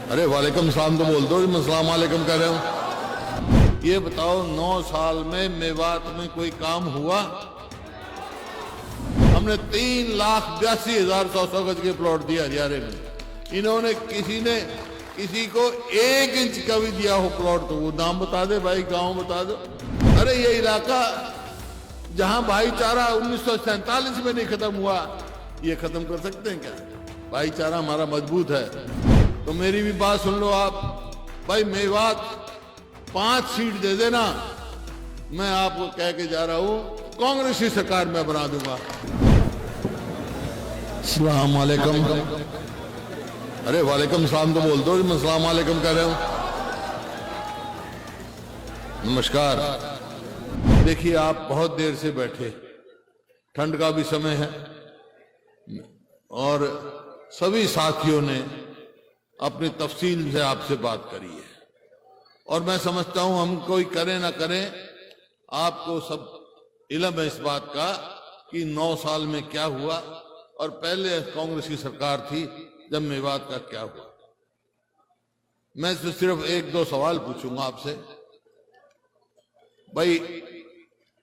अरे वालेकुम सलाम तो बोल दो, मैं सलाम वालेकुम कह रहा हूं। ये बताओ 9 साल में मेवात में कोई काम हुआ? हमने 3,82,100 गज के प्लॉट दिया हरियाणा में। इन्होंने किसी को 1 इंच का भी दिया हो प्लॉट तो वो नाम बता दे भाई, गांव बता दो। अरे ये इलाका जहां भाईचारा 1947 में नहीं खत्म हुआ, ये खत्म कर सकते हैं क्या? भाईचारा हमारा मजबूत है। तो मेरी भी बात सुन लो आप भाई, मेवात 5 सीट दे देना, मैं आपको कह के जा रहा हूं कांग्रेस की सरकार मैं बना दूंगा। सलाम वालेकुम। अरे वालेकुम सलाम तो बोल दो, मैं सलाम वालेकुम कह रहा हूं। नमस्कार। देखिए आप बहुत देर से बैठे, ठंड का भी समय है और सभी साथियों ने अपनी तफसील से आपसे बात करी है और मैं समझता हूं हम कोई करें ना करें, आपको सब इल्म है इस बात का कि 9 साल में क्या हुआ और पहले कांग्रेस की सरकार थी जब मेवात का क्या हुआ। मैं सिर्फ 1-2 सवाल पूछूंगा आपसे भाई,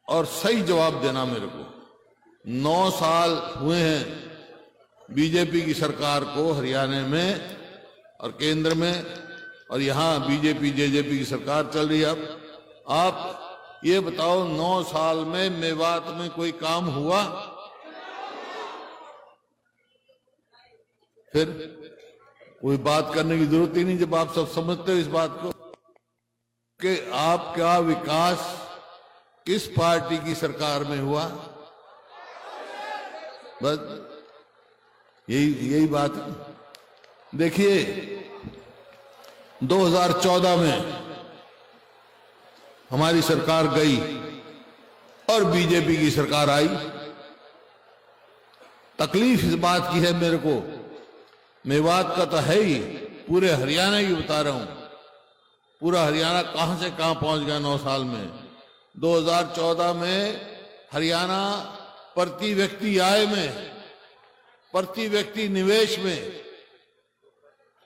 और सही जवाब देना मेरे को। 9 साल हुए हैं बीजेपी की सरकार को हरियाणा में और केंद्र में, और यहां बीजेपी जेजेपी की सरकार चल रही है। अब आप ये बताओ 9 साल में मेवात में कोई काम हुआ? फिर कोई बात करने की जरूरत ही नहीं जब आप सब समझते हो इस बात को कि आपका विकास किस पार्टी की सरकार में हुआ। बस यही बात है। देखिए 2014 में हमारी सरकार गई और बीजेपी की सरकार आई। तकलीफ इस बात की है मेरे को, मेवात का तो है ही, पूरे हरियाणा की बता रहा हूं। पूरा हरियाणा कहां से कहां पहुंच गया 9 साल में। 2014 में हरियाणा प्रति व्यक्ति आय में, प्रति व्यक्ति निवेश में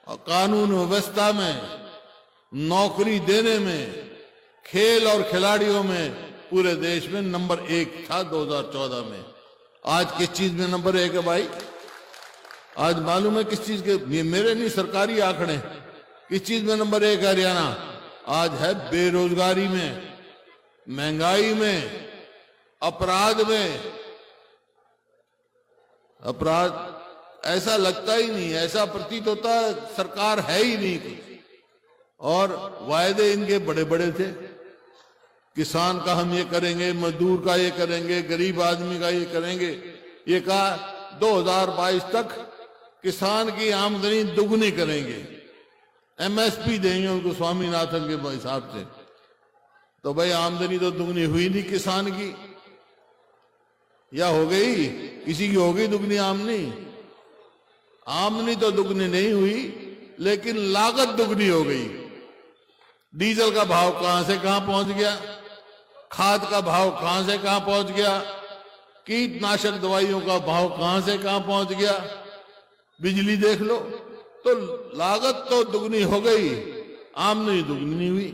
और कानून व्यवस्था में, नौकरी देने में, खेल और खिलाड़ियों में पूरे देश में नंबर 1 था 2014 में। आज किस चीज में नंबर 1 है भाई? आज मालूम है किस चीज के? ये मेरे नहीं, सरकारी आंकड़े। किस चीज में नंबर 1 है हरियाणा? आज है बेरोजगारी में, महंगाई में, अपराध में। अपराध ऐसा लगता ही नहीं, ऐसा प्रतीत होता है सरकार है ही नहीं कुछ। और वायदे इनके बड़े बड़े थे, किसान का हम ये करेंगे, मजदूर का ये करेंगे, गरीब आदमी का ये करेंगे। ये कहा 2022 तक किसान की आमदनी दुगनी करेंगे, एमएसपी देंगे उनको स्वामीनाथन के हिसाब से। तो भाई आमदनी तो दुगनी हुई नहीं किसान की, या हो गई? किसी की हो गई दुगनी आमदनी? आमदनी तो दुगनी नहीं हुई, लेकिन लागत दुगनी हो गई। डीजल का भाव कहां से कहां पहुंच गया, खाद का भाव कहां से कहां पहुंच गया, कीटनाशक दवाइयों का भाव कहां से कहां पहुंच गया, बिजली देख लो। तो लागत तो दुगनी हो गई, आमदनी दुगनी नहीं हुई।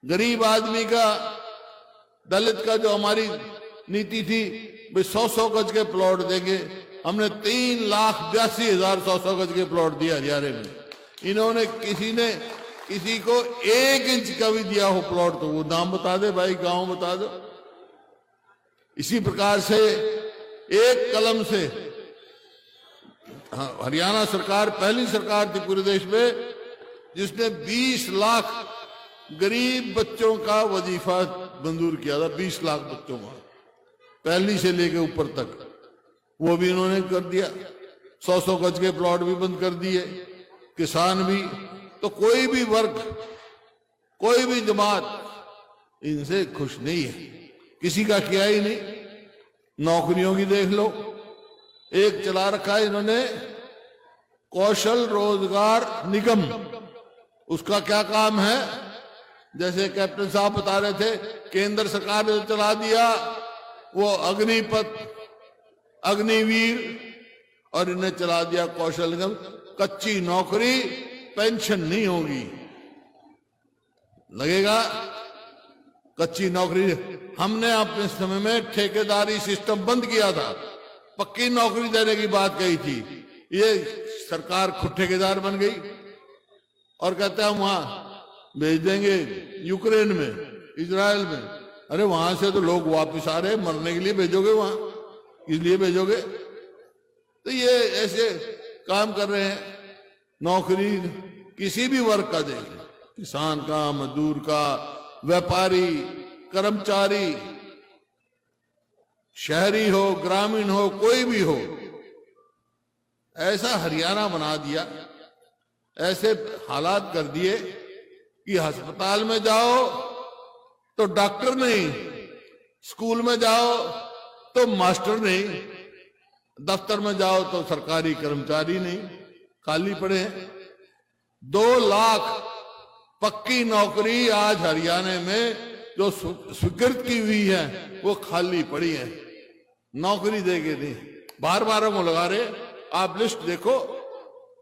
गरीब आदमी का, दलित का जो हमारी नीति थी भाई 100-100 गज के प्लॉट देंगे, हमने 3,82,100 गज के प्लॉट दिया हरियाणा में। इन्होंने किसी को 1 इंच का भी दिया हो प्लॉट तो वो नाम बता दे भाई, गांव बता दो। इसी प्रकार से एक कलम से हरियाणा सरकार पहली सरकार थी पूरे देश में जिसने 20 लाख गरीब बच्चों का वजीफा मंजूर किया था। 20 लाख बच्चों का, पहली से लेकर ऊपर तक, वो भी इन्होंने कर दिया। 100-100 गज के प्लॉट भी बंद कर दिए, किसान भी। तो कोई भी वर्ग, कोई भी जमात इनसे खुश नहीं है, किसी का किया ही नहीं। नौकरियों की देख लो, एक चला रखा है इन्होंने कौशल रोजगार निगम। उसका क्या काम है? जैसे कैप्टन साहब बता रहे थे, केंद्र सरकार ने चला दिया वो अग्निपथ, अग्निवीर, और इन्हें चला दिया कौशल निगम। कच्ची नौकरी पेंशन नहीं होगी, लगेगा कच्ची नौकरी। हमने अपने समय में ठेकेदारी सिस्टम बंद किया था, पक्की नौकरी देने की बात कही थी। ये सरकार खुद ठेकेदार बन गई और कहते हैं हम वहां भेज देंगे यूक्रेन में, इजराइल में। अरे वहां से तो लोग वापस आ रहे, मरने के लिए भेजोगे वहां, इसलिए भेजोगे? तो ये ऐसे काम कर रहे हैं। नौकरी किसी भी वर्ग का देख, किसान का, मजदूर का, व्यापारी, कर्मचारी, शहरी हो, ग्रामीण हो, कोई भी हो, ऐसा हरियाणा बना दिया, ऐसे हालात कर दिए कि अस्पताल में जाओ तो डॉक्टर नहीं, स्कूल में जाओ तो मास्टर नहीं, दफ्तर में जाओ तो सरकारी कर्मचारी नहीं, खाली पड़े हैं। 2 लाख पक्की नौकरी आज हरियाणा में जो स्वीकृत की हुई है वो खाली पड़ी है, नौकरी देके नहीं। बाहर बाहर को लगा रहे, आप लिस्ट देखो,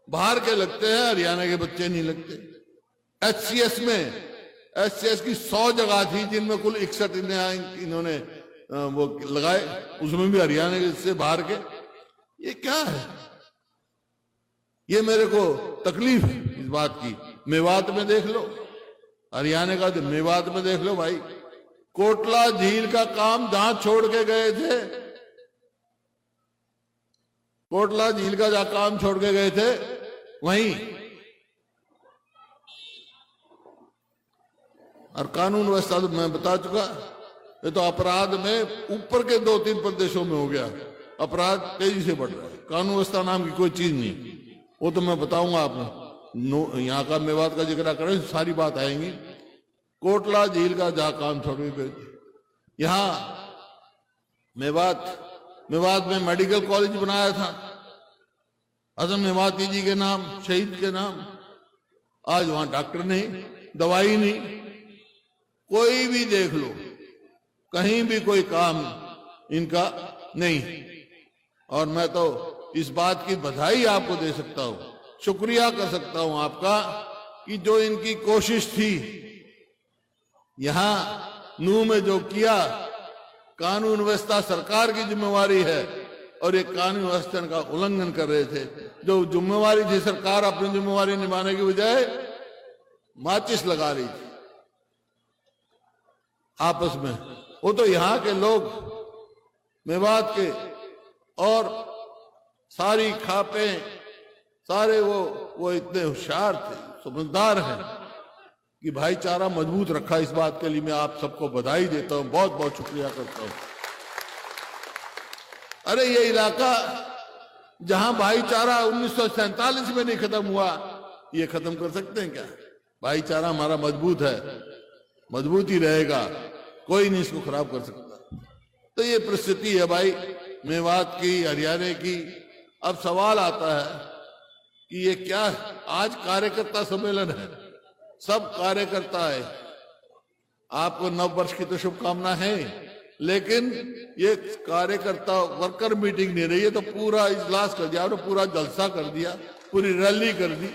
बाहर के लगते हैं, हरियाणा के बच्चे नहीं लगते। HCS में, HCS की 100 जगह थी जिनमें कुल 61 इन्होंने वो लगाए, उसमें भी हरियाणा के से बाहर के। ये क्या है? ये मेरे को तकलीफ है इस बात की। मेवात में देख लो, हरियाणा का तो मेवात में देख लो भाई, कोटला झील का काम जहां छोड़ के गए थे, कोटला झील का जहां काम छोड़ के गए थे वहीं, और कानून व्यवस्था तो मैं बता चुका, ये तो अपराध में ऊपर के 2-3 प्रदेशों में हो गया, अपराध तेजी से बढ़ रहा है। कानून व्यवस्था नाम की कोई चीज नहीं, वो तो मैं बताऊंगा आपको। यहाँ का मेवात का जिक्र करें सारी बात आएंगी। कोटला झील का जहां काम छोड़ के गए, यहाँ मेवात में मेडिकल कॉलेज बनाया था हसन मेवाती जी के नाम, शहीद के नाम। आज वहां डॉक्टर नहीं, दवाई नहीं, कोई भी देख लो, कहीं भी कोई काम इनका नहीं। और मैं तो इस बात की बधाई आपको दे सकता हूं, शुक्रिया कर सकता हूं आपका, कि जो इनकी कोशिश थी यहां नूह में जो किया, कानून व्यवस्था सरकार की जिम्मेवारी है और ये कानून व्यवस्था का उल्लंघन कर रहे थे। जो जिम्मेवारी थी, सरकार अपनी जिम्मेवारी निभाने की बजाय माचिस लगा रही थी आपस में। वो तो यहाँ के लोग मेवात के और सारी खापे सारे वो इतने होशियार थे, समझदार हैं कि भाईचारा मजबूत रखा। इस बात के लिए मैं आप सबको बधाई देता हूं, बहुत बहुत शुक्रिया करता हूं। अरे ये इलाका जहां भाईचारा 1947 में नहीं खत्म हुआ, ये खत्म कर सकते हैं क्या? भाईचारा हमारा मजबूत है, मजबूत ही रहेगा, कोई नहीं इसको खराब कर सकता। तो ये परिस्थिति है भाई मेवात की, हरियाणा की। अब सवाल आता है कि ये क्या है? आज कार्यकर्ता सम्मेलन है, सब कार्यकर्ता है। आपको नव वर्ष की तो शुभकामना है, लेकिन ये कार्यकर्ता वर्कर मीटिंग नहीं रही है, तो पूरा इजलास कर दिया, पूरा जलसा कर दिया, पूरी रैली कर दी।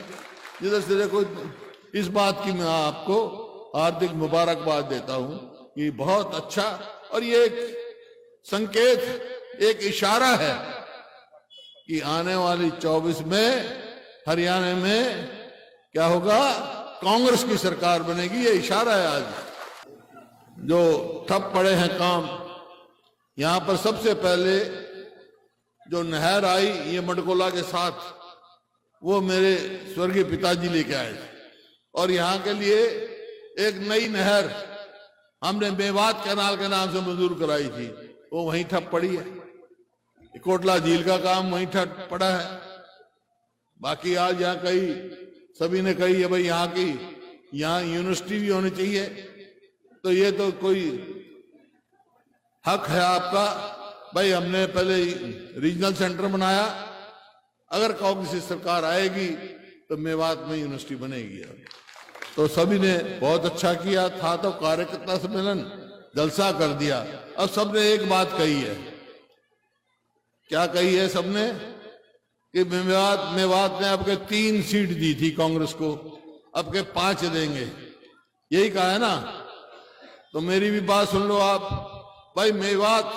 जिधर से देखो, इस बात की मैं आपको हार्दिक मुबारकबाद देता हूं कि बहुत अच्छा। और ये एक संकेत, एक इशारा है कि आने वाली 24 में हरियाणा में क्या होगा, कांग्रेस की सरकार बनेगी। ये इशारा है। आज जो ठप पड़े हैं काम, यहां पर सबसे पहले जो नहर आई ये मडकोला के साथ, वो मेरे स्वर्गीय पिताजी लेके आए थे, और यहां के लिए एक नई नहर हमने मेवात कैनाल के नाम से मंजूर कराई थी, वो वहीं ठप पड़ी है। कोटला झील का काम वहीं ठप पड़ा है। बाकी आज यहाँ कई सभी ने कही है भाई यहाँ यूनिवर्सिटी भी होनी चाहिए, तो ये तो कोई हक है आपका भाई। हमने पहले रीजनल सेंटर बनाया, अगर कांग्रेस की सरकार आएगी तो मेवात में यूनिवर्सिटी बनेगी। तो सभी ने बहुत अच्छा किया था, तो कार्यकर्ता सम्मेलन जलसा कर दिया। अब सबने एक बात कही है, क्या कही है सबने, कि मेवात ने आपके 3 सीट दी थी कांग्रेस को, अब के 5 देंगे, यही कहा है ना। तो मेरी भी बात सुन लो आप भाई, मेवात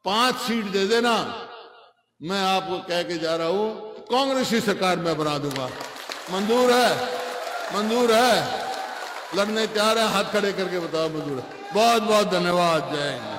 5 सीट दे देना, मैं आपको कह के जा रहा हूं कांग्रेस की सरकार मैं बना दूंगा। मंजूर है? मंजूर है? लड़ने तैयार है? हाथ खड़े करके बताओ मंजूर है? बहुत बहुत धन्यवाद। जय हिंद।